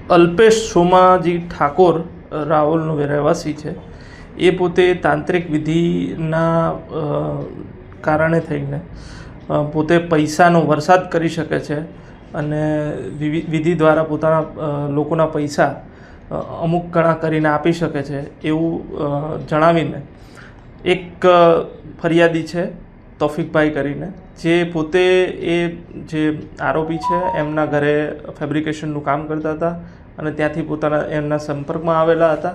અલ્પેશ સોમાજી ઠાકોર રાવલનો રહેવાસી છે। એ પોતે તાંત્રિક વિધિના કારણે થઈને પોતે પૈસાનો વરસાદ કરી શકે છે અને વિધિ દ્વારા પોતાના લોકોના પૈસા અમુક ઘણા કરીને આપી શકે છે એવું જણાવીને એક ફરિયાદી છે તૌફિકભાઈ કરીને, જે પોતે એ જે આરોપી છે એમના ઘરે ફેબ્રિકેશનનું કામ કરતા હતા અને ત્યાંથી પોતાના એમના સંપર્કમાં આવેલા હતા,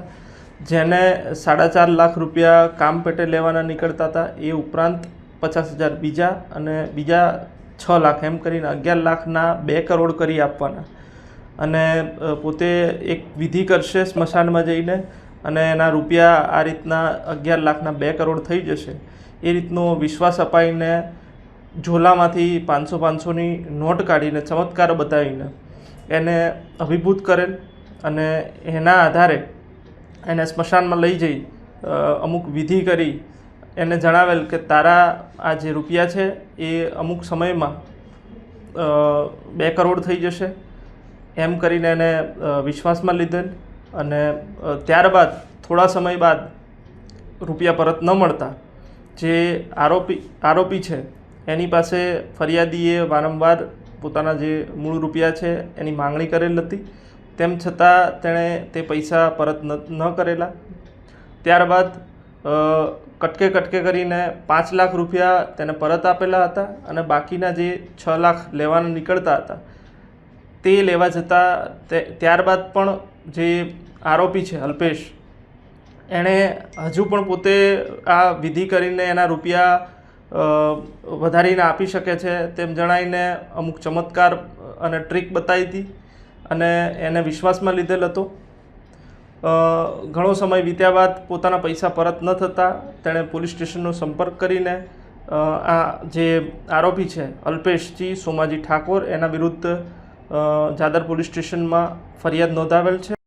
જેને 4.5 લાખ રૂપિયા કામ પેટે લેવાના નીકળતા હતા। એ ઉપરાંત 50,000 બીજા અને બીજા 6 લાખ એમ કરીને 11 લાખના 2 કરોડ કરી આપવાના અને પોતે એક વિધિ કરશે સ્મશાનમાં જઈને અને એના રૂપિયા આ રીતના 11 લાખના 2 કરોડ થઈ જશે એ રીતનો વિશ્વાસ અપાઈને ઝોલામાંથી 500-500ની નોટ કાઢીને ચમત્કાર બતાવીને એને અભિભૂત કરેલ અને એના આધારે એને સ્મશાનમાં લઈ જઈ અમુક વિધિ કરી એને જણાવેલ કે તારા આ જે રૂપિયા છે એ અમુક સમયમાં 2 કરોડ થઈ જશે એમ કરીને એને વિશ્વાસમાં લીધેલ અને ત્યારબાદ થોડા સમય બાદ રૂપિયા પરત ન મળતા જે આરોપી છે એની પાસે ફરિયાદીએ વારંવાર પોતાના જે મૂળ રૂપિયા છે એની માંગણી કરેલ હતી, તેમ છતાં તેણે તે પૈસા પરત ન કરેલા। ત્યારબાદ કટકે કરીને 5 લાખ રૂપિયા તેને પરત આપેલા હતા અને બાકીના જે 6 લાખ લેવાના નીકળતા હતા તે લેવા જતાં ત્યારબાદ પણ જે આરોપી છે અલ્પેશ, એણે હજુ પણ પોતે આ વિધિ કરીને એના રૂપિયા વધારીને આપી શકે છે તેમ જણાવીને અમુક ચમત્કાર અને ટ્રીક બતાવી હતી અને એને વિશ્વાસમાં લીધેલ હતો। ઘણો સમય વીત્યા બાદ પોતાના પૈસા પરત ન થતાં તેણે પોલીસ સ્ટેશનનો સંપર્ક કરીને આ જે આરોપી છે અલ્પેશજી સોમાજી ઠાકોર એના વિરુદ્ધ જાદર પોલીસ સ્ટેશનમાં ફરિયાદ નોંધાવેલ છે।